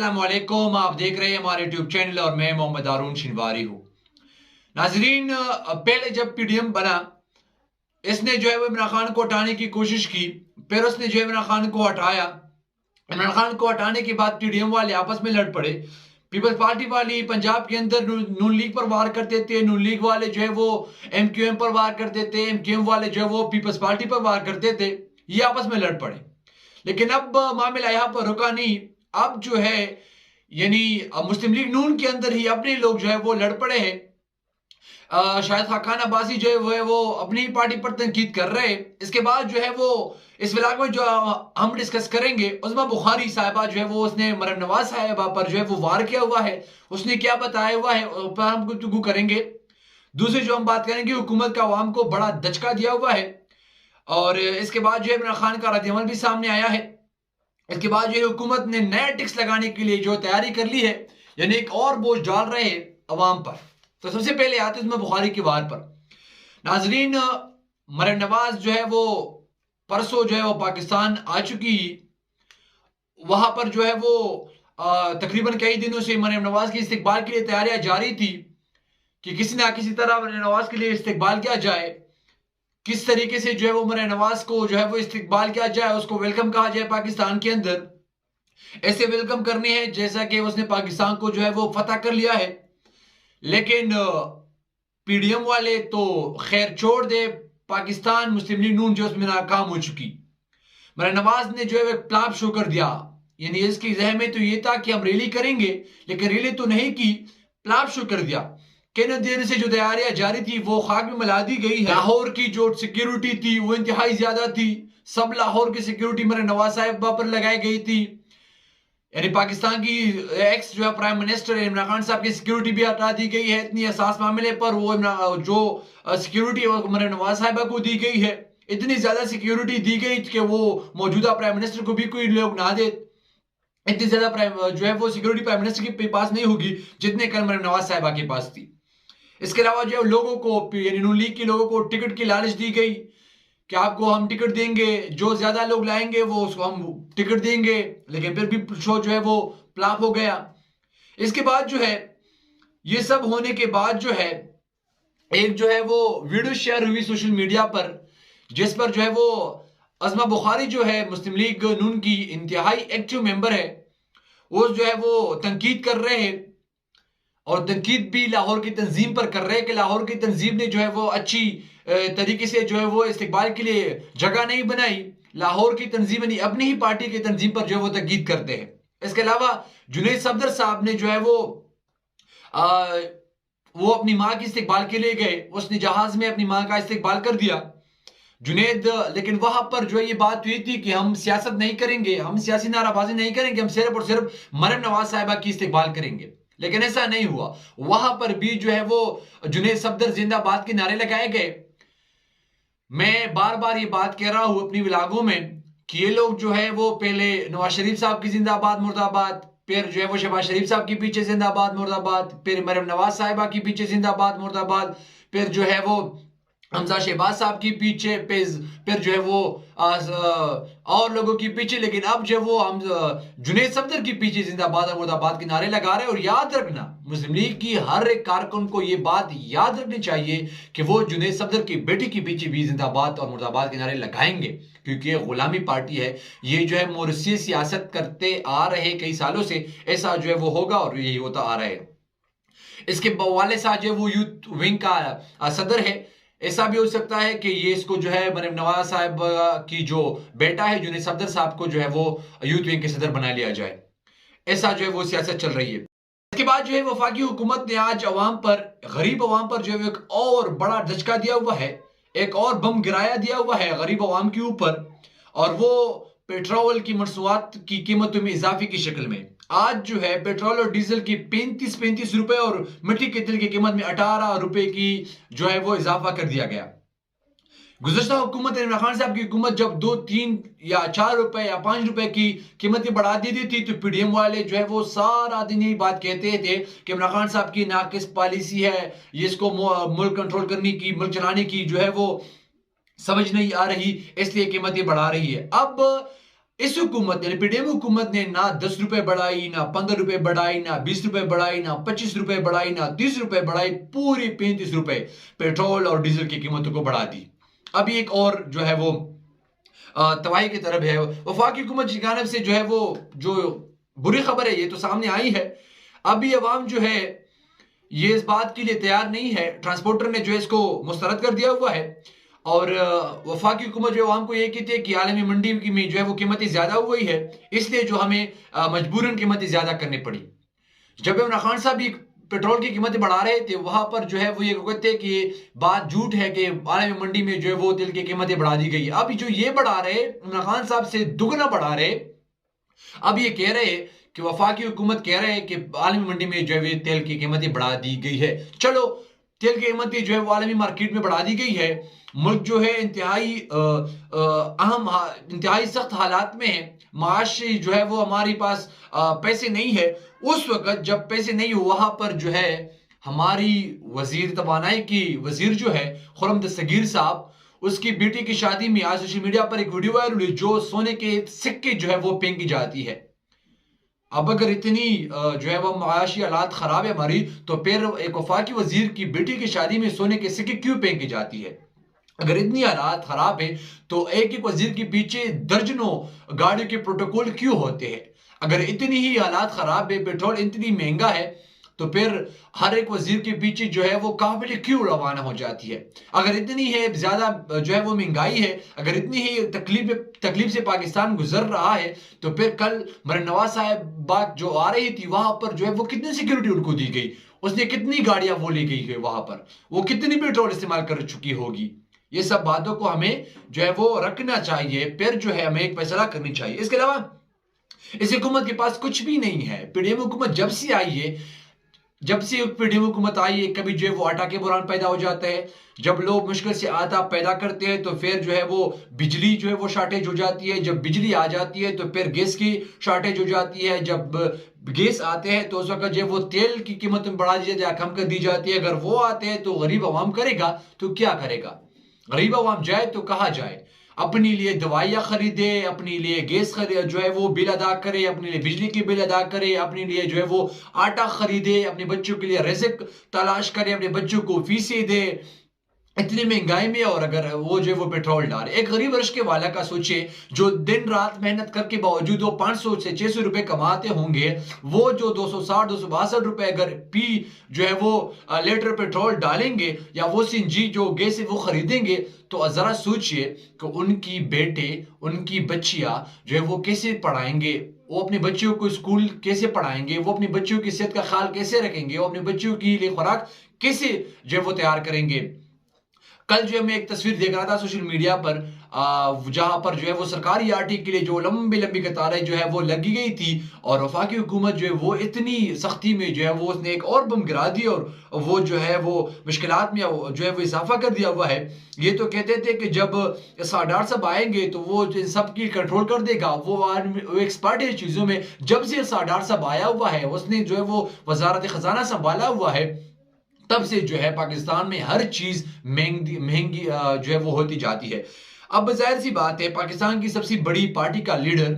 अस्सलाम वालेकुम। आप देख रहे हैं हमारे यूट्यूब चैनल और मैं मोहम्मद हारून शिनवारी हूँ। नाजरीन, पहले जब पीडीएम बना, इसने जो है वो इमरान खान को हटाने की कोशिश की, फिर उसने जो है इमरान खान को हटाया। इमरान खान को हटाने के बाद पीडीएम वाले आपस में लड़ पड़े। पीपल्स पार्टी वाली पंजाब के अंदर नून लीग पर वार करते थे, नून लीग वाले जो है वो एमक्यूएम पर वार करते थे, एमक्यूएम वाले जो है वो पीपल्स पार्टी पर वार करते थे। ये आपस में लड़ पड़े। लेकिन अब मामला यहाँ पर रुका नहीं। अब जो है यानी मुस्लिम लीग नून के अंदर ही अपने लोग जो है वो लड़ पड़े हैं। शायद खान अब्बासी जो है वो अपनी पार्टी पर तनकीद कर रहे हैं। इसके बाद जो है वो इस व्लॉग में जो हम डिस्कस करेंगे, उस्मा बुखारी साहिबा जो है वो उसने मरियम नवाज साहिबा पर जो है वो वार किया हुआ है, उसने क्या बताया हुआ है उस पर हम गुफ्तगू करेंगे। दूसरी जो हम बात करेंगे, हुकूमत का अवाम को बड़ा दचका दिया हुआ है। और इसके बाद जो है इमरान खान का रद्द-ए-अमल भी सामने आया है। इसके बाद जो है हुकूमत ने नया टैक्स लगाने के लिए जो तैयारी कर ली है, यानी एक और बोझ डाल रहे हैं अवाम पर। तो सबसे पहले आते हैं उसमें बुखारी की वार पर। नाजरीन, मरियम नवाज जो है वो परसों जो है वो पाकिस्तान आ चुकी। वहां पर जो है वो तकरीबन कई दिनों से मरियम नवाज की इस्तकबाल के लिए तैयारियां जारी थी कि किसी ना किसी तरह मरियम नवाज के लिए इस्तकबाल किया जाए। किस तरीके से जो है वो मरियम नवाज को जो है वो इस्तकबाल किया जाए, उसको वेलकम कहा जाए पाकिस्तान के अंदर। ऐसे वेलकम करने हैं जैसा कि उसने पाकिस्तान को जो है वो फतह कर लिया है। लेकिन पीडीएम वाले तो खैर छोड़ दे, पाकिस्तान मुस्लिम लीग नून जो उसमें नाकाम हो चुकी। मरियम नवाज ने जो है एक प्लान शो कर दिया, यानी इसकी जहन में तो ये था कि हम रैली करेंगे, लेकिन रैली तो नहीं की, प्लान शो कर दिया। कहने देने से जो तैयारियां जारी थी वो खाक में मिला दी गई है। लाहौर की जो सिक्योरिटी थी वो इंतहाई ज्यादा थी। सब लाहौर की सिक्योरिटी मरियम नवाज साहिबा पर लगाई गई थी। यानी पाकिस्तान की एक्स जो है प्राइम मिनिस्टर इमरान खान साहब की सिक्योरिटी भी हटा दी गई है। इतनी हसास मामले पर वो जो सिक्योरिटी मरियम नवाज साहिबा को दी गई है, इतनी ज्यादा सिक्योरिटी दी गई कि वो मौजूदा प्राइम मिनिस्टर को भी कोई लोग ना दे। इतनी ज्यादा जो है वो सिक्योरिटी प्राइम मिनिस्टर के पास नहीं होगी जितने कल मरियम नवाज साहिबा के पास थी। इसके अलावा जो लोगों को यानी नून लीग के लोगों को टिकट की लालच दी गई कि आपको हम टिकट देंगे, जो ज्यादा लोग लाएंगे वो उसको हम टिकट देंगे। लेकिन फिर भी शो जो है वो फ्लॉप हो गया। इसके बाद जो है ये सब होने के बाद जो है एक जो है वो वीडियो शेयर हुई सोशल मीडिया पर, जिस पर जो है वो अस्मा बुखारी जो है मुस्लिम लीग नून की इंतहाई एक्टिव मेंबर है, वो जो है वो तनकीद कर रहे हैं। और तनकीद भी लाहौर की तंजीम पर कर रहे हैं कि लाहौर की तंजीम ने जो है वो अच्छी तरीके से जो है वो इस्तकबाल के लिए जगह नहीं बनाई। लाहौर की तंजीम ने अपनी ही पार्टी की तंजीम पर जो है वो तनकीद करते हैं। इसके अलावा जुनैद सफदर साहब ने जो है वो अपनी माँ की इस्तकबाल के लिए गए, उसने जहाज में अपनी माँ का इस्तकबाल कर दिया जुनैद। लेकिन वहां पर जो है ये बात हुई थी कि हम सियासत नहीं करेंगे, हम सियासी नाराबाजी नहीं करेंगे, हम सिर्फ और सिर्फ मरियम नवाज साहिबा की इस्तकबाल करेंगे। लेकिन ऐसा नहीं हुआ। वहां पर भी जो है वो जुनैद सफदर जिंदाबाद के नारे लगाए गए। मैं बार बार ये बात कह रहा हूं अपनी व्लॉगों में कि ये लोग जो है वो पहले नवाज शरीफ साहब की जिंदाबाद मुर्दाबाद, फिर जो है वो शहबाज शरीफ साहब की पीछे जिंदाबाद मुर्दाबाद, फिर मरियम नवाज साहिबा की पीछे जिंदाबाद मुर्दाबाद, फिर जो है वो हमजा शहबाज साहब की पीछे, फिर जो है वो और लोगों की पीछे। लेकिन अब जो वो हम जुनैद सफदर की पीछे जिंदाबाद और मुर्दाबाद के नारे लगा रहे हैं। और याद रखना, मुस्लिम लीग की हर एक कारकुन को ये बात याद रखनी चाहिए कि वो जुनैद सफदर की बेटी के पीछे भी जिंदाबाद और मुर्दाबाद के नारे लगाएंगे, क्योंकि ये गुलामी पार्टी है। ये जो है मोरसी सियासत करते आ रहे कई सालों से, ऐसा जो है वो होगा और यही होता आ रहा है। इसके वाले साहब जो वो यूथ विंग का सदर है। ऐसा भी हो सकता है कि ये इसको जो है मरियम नवाज साहब की जो बेटा है जुनैद सफदर साहब को जो है वो यूथ विंग के सदर बना लिया जाए। ऐसा जो है वो सियासत चल रही है। इसके बाद जो है वफाकी हुकूमत ने आज अवाम पर, गरीब अवाम पर जो है एक और बड़ा धचका दिया हुआ है, एक और बम गिराया दिया हुआ है गरीब अवाम के ऊपर। और वो पेट्रोल की मसनूआत की कीमतों में इजाफे की शक्ल में। आज जो है पेट्रोल और डीजल की 35 रुपए और मिट्टी के तेल की कीमत में 18 रुपए की जो है वो इजाफा कर दिया गया। गुज़श्ता हुकूमत इमरान खान साहब की हुकूमत जब 2, 3 या 4 रुपए या 5 रुपए की कीमतें बढ़ा दी थी तो पीडीएम वाले जो है वो सारा दिन यही बात कहते थे कि इमरान खान साहब की नाकिस पॉलिसी है, ये इसको मुल्क कंट्रोल करने की, मुल्क चलाने की जो है वो समझ नहीं आ रही, इसलिए कीमतें बढ़ा रही है। अब इस हुकूमत यानी पीडीएम हुकूमत ने ना 10 रुपए बढ़ाई, ना 15 रुपए बढ़ाई, ना 20 रुपए बढ़ाई, ना 25 रुपए बढ़ाई, ना 30 रुपए बढ़ाई, पूरी 35 रुपए पेट्रोल और डीजल की कीमतों को बढ़ा दी। अभी एक और जो है वो तबाही की तरफ है। वफाकी हुकूमत की जानिब से जो है वो जो बुरी खबर है ये तो सामने आई है। अभी अवाम जो है ये इस बात के लिए तैयार नहीं है, ट्रांसपोर्टर ने जो है इसको मुस्तरद कर दिया हुआ है और वफाकी हुकूमत जो अवाम को ये कहती है कि आलमी मंडी में जो है वो कीमतें ज्यादा हुई है, इसलिए जो हमें मजबूरन कीमतें ज्यादा करनी पड़ी। जब इमरान खान साहब भी पेट्रोल की कीमतें बढ़ा रहे थे वहां पर जो है वो ये कहते कि बात झूठ है कि आलमी मंडी में जो है वो तेल की कीमतें बढ़ा दी गई। अब जो ये बढ़ा रहे इमरान खान साहब से दुगना बढ़ा रहे, अब ये कह रहे कि वफाकी हुकूमत कह रहे हैं कि आलमी मंडी में जो है तेल की कीमतें बढ़ा दी गई है। चलो तेल की कीमतें जो है वो आलमी मार्केट में बढ़ा दी गई है, मुल्क जो है इंतहाई अहम इंतहाई सख्त हालात में है, माशी जो है वो हमारे पास पैसे नहीं है। उस वक्त जब पैसे नहीं हो वहां पर जो है हमारी वजीर तवानाई की वजीर जो है खुर्रम दस्तगीर साहब, उसकी बेटी की शादी में आज सोशल मीडिया पर एक वीडियो वायरल हुई जो सोने के सिक्के जो है वो फेंकी जाती है। अब अगर इतनी जो है वो माशी हालात खराब है हमारी, तो फिर एक वफाकी वजीर की बेटी की शादी में सोने के सिक्के क्यों फेंकी जाती है? अगर इतनी हालात खराब है तो एक एक वजीर के पीछे दर्जनों गाड़ियों के प्रोटोकॉल क्यों होते हैं? अगर इतनी ही हालात खराब है, पेट्रोल इतनी महंगा है, तो फिर हर एक वजीर के पीछे जो है वो काफिले क्यों रवाना हो जाती है? अगर इतनी है ज्यादा जो है वो महंगाई है, अगर इतनी ही तकलीफ से पाकिस्तान गुजर रहा है, तो फिर कल मरीन नवाज साहब बात जो आ रही थी वहां पर जो है वो कितनी सिक्योरिटी उनको दी गई, उसने कितनी गाड़ियां वो ली गई है वहां पर, वो कितनी पेट्रोल इस्तेमाल कर चुकी होगी? ये सब बातों को हमें जो है वो रखना चाहिए, फिर जो है हमें एक फैसला करनी चाहिए। इसके अलावा इस हुकूमत के पास कुछ भी नहीं है। पीडीएम हुकूमत जब से आई है, जब से पीडीएम हुकूमत आई है, कभी जो है वो आटा के बुरान पैदा हो जाता है, जब लोग मुश्किल से आटा पैदा करते हैं तो फिर जो है वो बिजली जो है वो शॉर्टेज हो जाती है, जब बिजली आ जाती है तो फिर गैस की शॉर्टेज हो जाती है, जब गैस आते हैं तो उस वक्त जो है वो तेल की कीमत बढ़ा दी जाती है, कम कर दी जाती है। अगर वो आते हैं तो गरीब आवाम करेगा तो क्या करेगा? गरीब आवाम जाए तो कहाँ जाए? अपने लिए दवाइयाँ खरीदे, अपने लिए गैस जो है वो बिल अदा करे, अपने लिए बिजली की बिल अदा करे, अपने लिए जो है वो आटा खरीदे, अपने बच्चों के लिए रिज़्क तलाश करे, अपने बच्चों को फीसें दे इतनी महंगाई में। और अगर वो जो है वो पेट्रोल डाले, एक गरीब रश के वाला का सोचे जो दिन रात मेहनत करके बावजूद वो 500 से 600 रुपए कमाते होंगे, वो जो 260 262 रुपए अगर पी जो है वो लीटर पेट्रोल डालेंगे या वो सीएनजी जो गैस है वो खरीदेंगे, तो जरा सोचिए कि उनकी बेटे उनकी बच्चियां जो है वो कैसे पढ़ाएंगे, वो अपने बच्चों को स्कूल कैसे पढ़ाएंगे, वो अपने बच्चों की सेहत का ख्याल कैसे रखेंगे, वो अपने बच्चों के लिए खुराक कैसे जो है वो तैयार करेंगे। कल जो है मैं एक तस्वीर देख रहा था सोशल मीडिया पर जहां पर जो है वो सरकारी आरटी के लिए जो लंबी लंबी कतारें जो है वो लगी गई थी, और वफाकी हुकूमत जो है वो इतनी सख्ती में जो है वो उसने एक और बम गिरा दी और वो जो है वो मुश्किलात में जो है वो इजाफा कर दिया हुआ है। ये तो कहते थे कि जब सरदार साहब आएंगे तो वो इन सब की कंट्रोल कर देगा, वो एक्सपर्ट है चीजों में। जब से सरदार साहब आया हुआ है, उसने जो है वो वजारत खजाना संभाला हुआ है, तब से जो है पाकिस्तान में हर चीज महंगी जो है वो होती जाती है। अब जाहिर सी बात है, पाकिस्तान की सबसे बड़ी पार्टी का लीडर,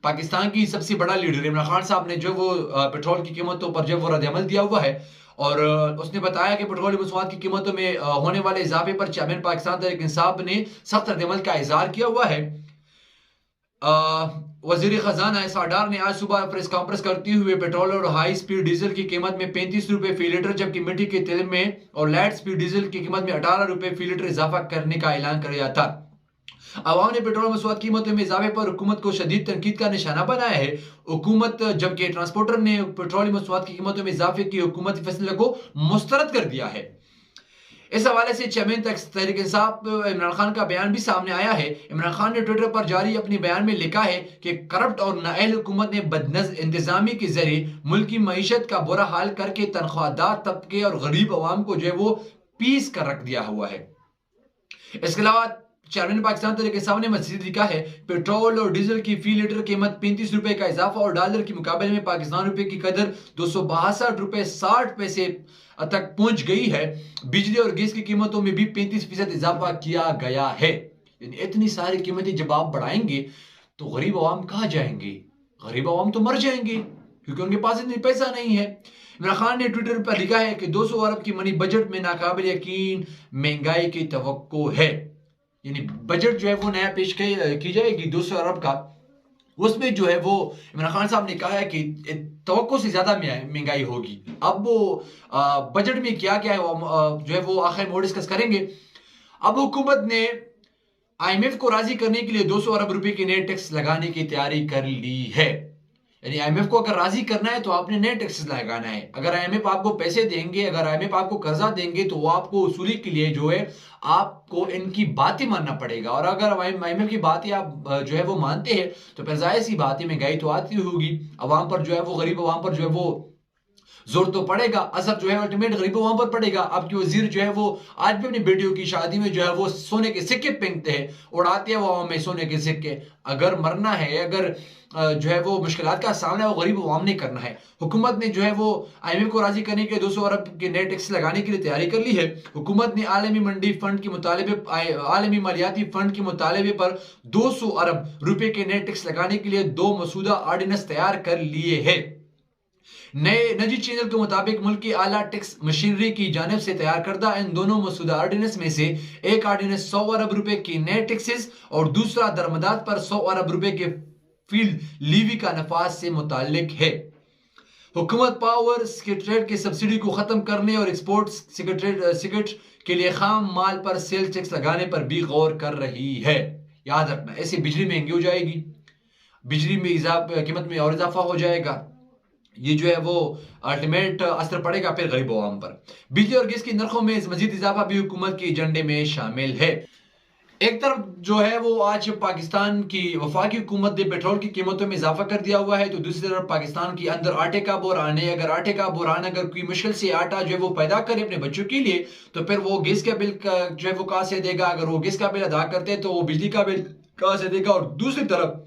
पाकिस्तान की सबसे बड़ा लीडर इमरान खान साहब ने जो वो पेट्रोल की कीमतों पर जो वो रद्द-ए-अमल दिया हुआ है, और उसने बताया कि पेट्रोलियम मसनूआत की कीमतों में होने वाले इजाफे पर चेयरमैन पाकिस्तान तहरीक इंसाफ ने सख्त रद्द-ए-अमल का इजहार किया हुआ है। वजीर खजाना सरदार ने आज सुबह प्रेस कॉन्फ्रेंस करते हुए पेट्रोल और हाई स्पीड डीजल की कीमत में 35 रुपए फी लीटर, जबकि मिट्टी के तेल में और लाइट स्पीड डीजल की कीमत में 18 रुपए फी लीटर इजाफा करने का ऐलान कर दिया था। अवाम ने पेट्रोल मसनूआत कीमतों में इजाफे पर हुकूमत को शदीद तनकीद का निशाना बनाया है। हुकूमत जबकि ट्रांसपोर्टर ने पेट्रोल मसनूआत की कीमतों में इजाफे की हुकूमती फैसले को मुस्तरद कर दिया है। इस हवाले से चेयरमैन तहरीक इंसाफ इमरान खान का बयान भी सामने आया है। इमरान खान ने ट्विटर पर जारी अपने बयान में लिखा है कि करप्ट और नाअहल हुकूमत ने बदनज़र इंतजामी के जरिए मुल्क की मईशत का बुरा हाल करके तनख्वाहदार तबके और गरीब आवाम को जो है वो पीस कर रख दिया हुआ है। इसके अलावा चेयरमैन पाकिस्तान तहरीक इंसाफ ने मजीद लिखा है, पेट्रोल और डीजल की फी लीटर कीमत 35 रुपए का इजाफा और डॉलर के मुकाबले में पाकिस्तान रुपए की कदर 262 रुपए 60 पैसे तक पहुंच गई है। बिजली और गैस की कीमतों में भी 35% इजाफा किया गया है। इतनी सारी कीमतें जब आप बढ़ाएंगे तो गरीब आवाम कहाँ जाएंगे? गरीब आवाम तो मर जाएंगे क्योंकि उनके पास इतनी पैसा नहीं है। इमरान खान ने ट्विटर पर लिखा है कि 200 अरब की मनी बजट में नाकाबिल यकीन महंगाई की तवक्को है। यानी बजट जो है वो नया पेश की जाएगी 200 अरब का, उसमें जो है वो इमरान खान साहब ने कहा है कि तवक्को से ज्यादा महंगाई होगी। अब वो बजट में क्या क्या है वो जो है वो आखिर में डिस्कस करेंगे। अब हुकूमत ने IMF को राजी करने के लिए 200 अरब रुपए के नए टैक्स लगाने की तैयारी कर ली है। यानी IMF को अगर राजी करना है तो आपने नए टैक्सेस लगाना है। अगर IMF आपको पैसे देंगे, अगर IMF आपको कर्जा देंगे तो वो आपको वसूली के लिए जो है आपको इनकी बातें मानना पड़ेगा। और अगर IMF की बातें आप जो है वो मानते हैं तो फिर जाहिर सी बातें महंगाई तो आती होगी, अवाम पर जो है वो गरीब अवाम पर जो है वो जोर तो पड़ेगा, असर जो है अल्टीमेट गरीबों वहां पर पड़ेगा। आपकी वजीर जो है वो आज भी अपनी बेटियों की शादी में जो है वो सोने के सिक्के फेंकते हैं, उड़ाते हैं वो में सोने के सिक्के। अगर मरना है, अगर जो है वो मुश्किलात का सामना वो गरीब अवाम ने करना है। हुकूमत ने जो है वो IMF को राजी करने के लिए 200 अरब के नए टैक्स लगाने के लिए तैयारी कर ली है। हुकूमत ने आलमी मंडी फंड के मुतालबे आलमी मालियाती फंड के मुतालबे पर 200 अरब रुपए के नए टैक्स लगाने के लिए 2 मसूदा ऑर्डिनेंस तैयार कर लिए है। नए निजी चैनल के मुताबिक मुल्क की आला टैक्स मशीनरी की जानिब से तैयार करदा इन दोनों मसूदा ऑर्डिनेंस में से एक ऑर्डिनेंस 100 अरब रुपए की नए टैक्सेस और दूसरा दरमदात पर 100 अरब रुपए के फील्ड लीवी का नफाज से मुतालिक है। हुकूमत पावर सेक्रेटरीट की सब्सिडी को खत्म करने और एक्सपोर्ट सेक्रेटरीट के लिए खाम माल पर सेल टैक्स लगाने पर भी गौर कर रही है। याद रखना, ऐसे बिजली महंगी हो जाएगी, बिजली में कीमत में और इजाफा हो जाएगा। ये जो है वो अल्टीमेट असर पड़ेगा फिर गरीब अवाम पर। बिजली और गैस की नरखों में मजीद इजाफा भी हुकूमत के एजेंडे में शामिल है। एक तरफ जो है वो आज पाकिस्तान की वफाकी हुकूमत ने पेट्रोल की कीमतों में इजाफा कर दिया हुआ है, तो दूसरी तरफ पाकिस्तान के अंदर आटे का बुरहान है। अगर आटे का बुरहान अगर कोई मुश्किल से आटा जो है वो पैदा करे अपने बच्चों के लिए, तो फिर वो गैस का बिल जो है वो कहां से देगा? अगर वो गैस का बिल अदा करते हैं तो वो बिजली का बिल कहां से देगा? और दूसरी तरफ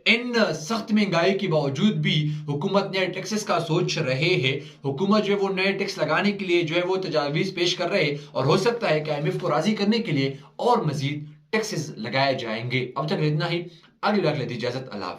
इन सख्त महंगाई के बावजूद भी हुकूमत नए टैक्सेस का सोच रहे हैं। हुकूमत जो है वो नए टैक्स लगाने के लिए जो है वो तजावीज पेश कर रहे हैं और हो सकता है कि IMF को राजी करने के लिए और मजीद टैक्सेस लगाए जाएंगे। अब तक इतना ही, अगली बार लेती इजाजत, अल्लाह हाफिज़।